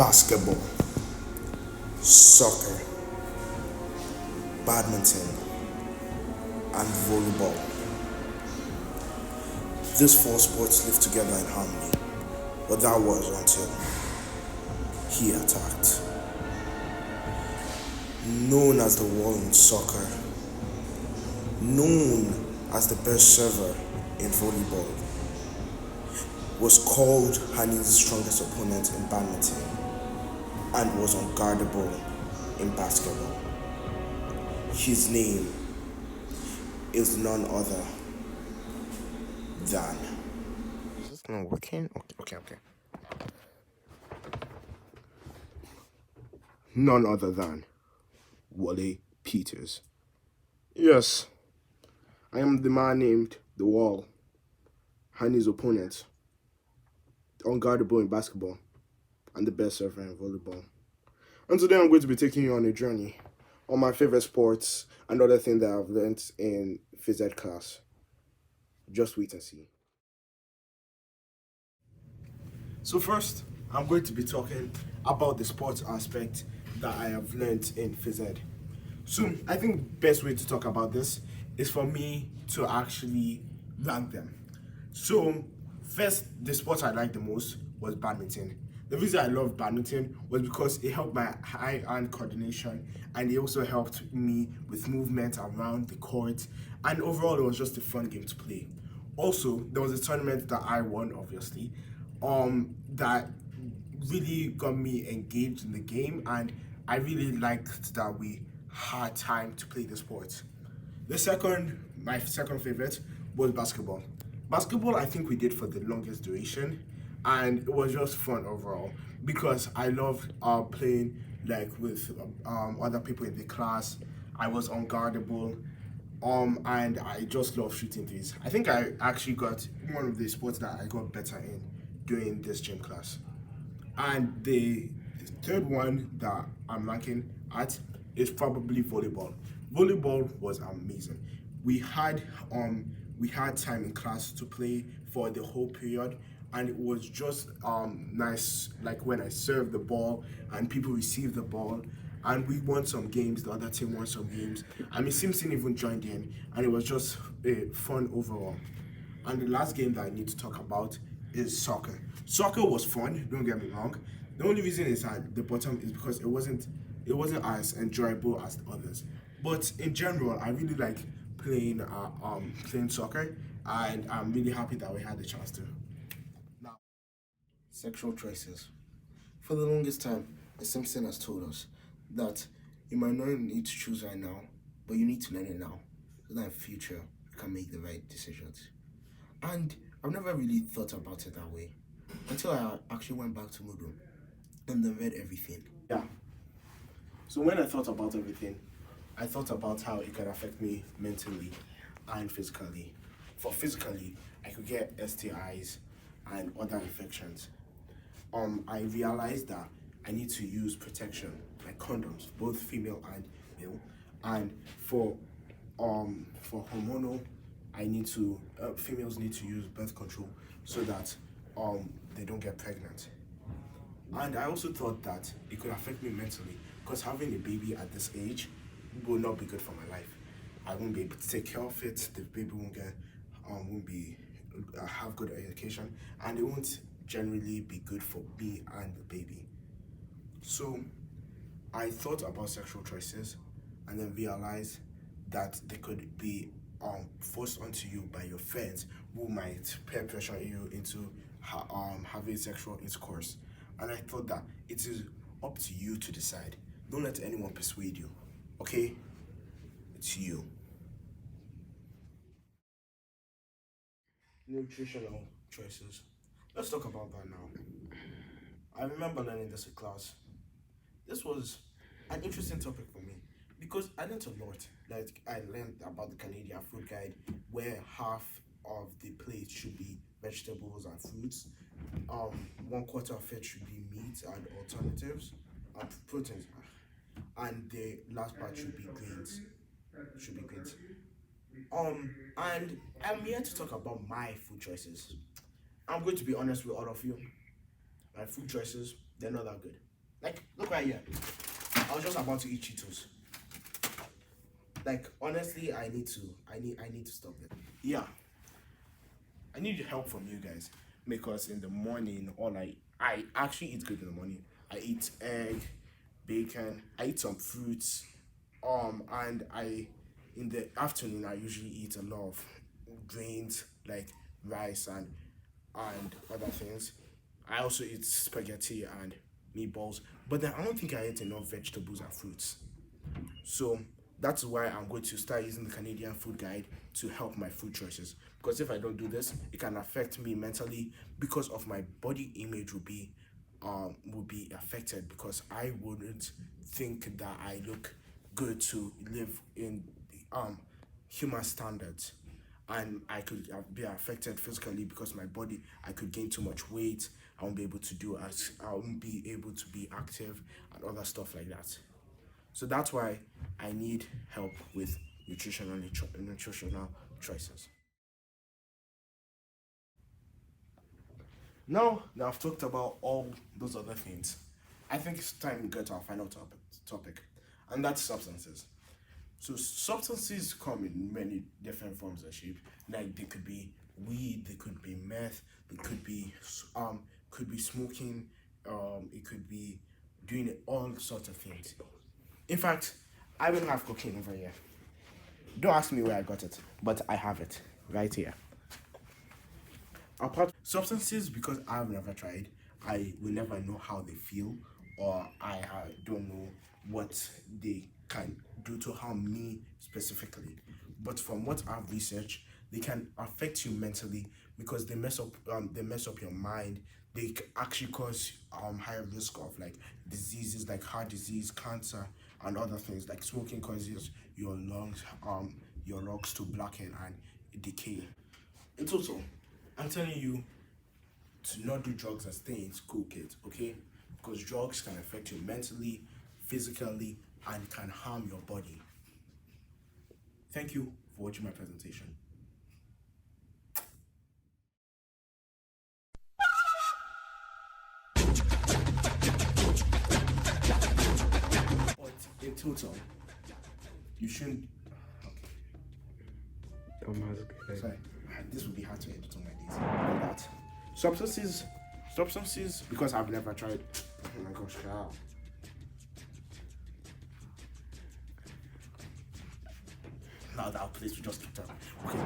basketball, soccer, badminton, and volleyball. These four sports live together in harmony, but that was until he attacked. Known as the wall in soccer, known as the best server in volleyball, was called Hani's strongest opponent in badminton and was unguardable in basketball. His name is none other than. Is this not working? Okay. None other than Wale Peters. Yes, I am the man named The Wall, Hani's opponent, unguardable in basketball, and the best server in volleyball. And today I'm going to be taking you on a journey on my favorite sports and other things that I've learned in phys ed class. Just wait and see. So first, I'm going to be talking about the sports aspect that I have learned in phys ed. So I think the best way to talk about this is for me to actually rank them. So first, the sport I liked the most was badminton. The reason I loved badminton was because it helped my hand coordination, and it also helped me with movement around the court, and overall it was just a fun game to play. Also, there was a tournament that I won, obviously, that really got me engaged in the game, and I really liked that we had time to play the sport. My second favorite was basketball. Basketball, I think we did for the longest duration, and it was just fun overall because I loved playing like with other people in the class. I was unguardable, and I just love shooting threes. I think I actually got one of the sports that I got better in during this gym class. And the third one that I'm ranking at is probably volleyball. Volleyball was amazing. We had time in class to play for the whole period, and it was just nice, like when I served the ball and people received the ball, and we won some games. The other team won some games. I mean, Simpson even joined in, and it was just fun overall. And the last game that I need to talk about is soccer. Soccer was fun, don't get me wrong. The only reason it's at the bottom is because it wasn't as enjoyable as the others. But in general, I really like playing soccer, and I'm really happy that we had the chance to. Now, sexual choices. For the longest time, Simpson has told us that you might not need to choose right now, but you need to learn it now, so that in future you can make the right decisions. And I've never really thought about it that way until I actually went back to Moodle and then read everything. Yeah. So when I thought about everything, I thought about how it could affect me mentally and physically. For physically, I could get STIs and other infections. I realized that I need to use protection, like condoms, both female and male. And for hormonal, females need to use birth control so that they don't get pregnant. And I also thought that it could affect me mentally because having a baby at this age will not be good for my life. I won't be able to take care of it. The baby won't be have good education, and it won't generally be good for me and the baby. So I thought about sexual choices, and then realized that they could be forced onto you by your friends who might peer pressure you into having sexual intercourse. And I thought that it is up to you to decide. Don't let anyone persuade you, okay? It's you. Nutritional choices. Let's talk about that now. I remember learning this in class. This was an interesting topic for me because I learned a lot. Like I learned about the Canadian Food Guide, where half of the plate should be vegetables and fruits. One quarter of it should be meat and alternatives and proteins, and the last part should be grains. Should be grains. And I'm here to talk about my food choices. I'm going to be honest with all of you. My food choices, they're not that good. Like, look right here. I was just about to eat Cheetos. Like, honestly, I need to stop it. Yeah, I need help from you guys because in the morning, I actually eat good in the morning. I eat egg, bacon. I eat some fruits, and I in the afternoon I usually eat a lot of grains like rice and other things. I also eat spaghetti and meatballs, but then I don't think I eat enough vegetables and fruits. So that's why I'm going to start using the Canadian Food Guide to help my food choices. Because if I don't do this, it can affect me mentally because of my body image will be affected because I wouldn't think that I look good to live in human standards, and I could be affected physically because my body, I could gain too much weight. I won't be able to do as I won't be able to be active and other stuff like that. So that's why I need help with nutritional choices. Now that I've talked about all those other things, I think it's time we get to our final topic, and that's substances. So substances come in many different forms and shape. Like they could be weed, they could be meth, they could be smoking, it could be doing all sorts of things. In fact, I even have cocaine over here. Don't ask me where I got it, but I have it right here. Apart substances, because I've never tried, I will never know how they feel, or don't know what they can do to harm me specifically. But from what I've researched, they can affect you mentally because they mess up your mind. They actually cause higher risk of like diseases like heart disease, cancer, and other things. Like smoking causes your lungs to blacken and decay. In total, I'm telling you to not do drugs and stay in school, kids, okay? Because drugs can affect you mentally, physically, and can harm your body. Thank you for watching my presentation. But in total, you shouldn't. Okay. Sorry, this would be hard to edit on my days. Like that. Substances, because I've never tried. Oh my gosh, wow. Now that place we just kicked out. Okay,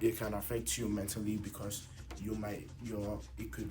it can affect you mentally because it could